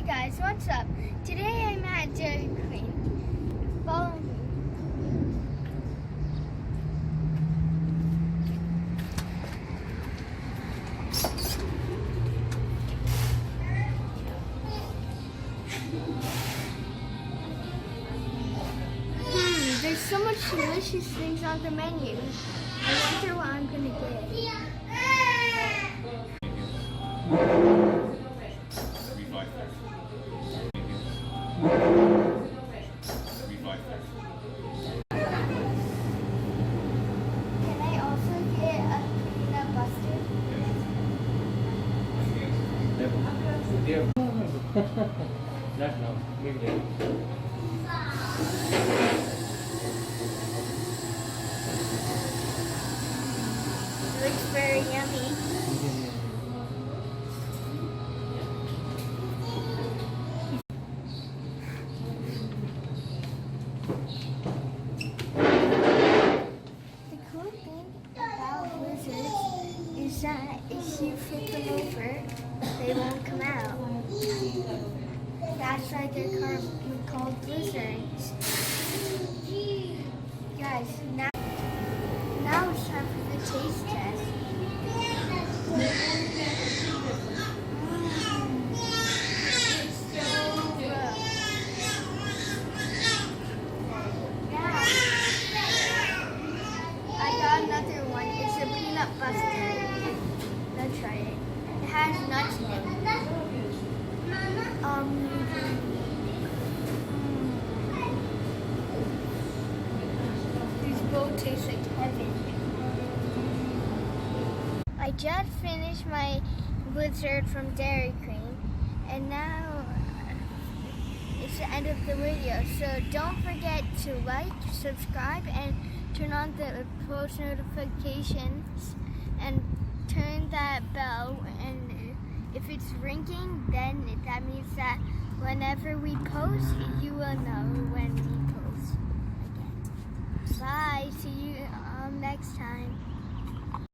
guys, what's up? Today I'm at Dairy Queen. Follow me. There's so much delicious things on the menu. I wonder what I'm gonna get. Can I also get a peanut buster? Not now. Maybe later. Looks very yummy. The cool thing about blizzards is that if you flip them over, they won't come out. That's why they're called blizzards. Guys, now it's time for the taste test. I got another one. It's a peanut buster. Let's try it. It has nuts in it. These both taste like heaven. I just finished my blizzard from Dairy Queen, and now it's the end of the video. So don't forget to like, subscribe, and turn on the post notifications, and turn that bell. And if it's ringing, then that means that whenever we post, you will know when we post again. Bye. See you next time.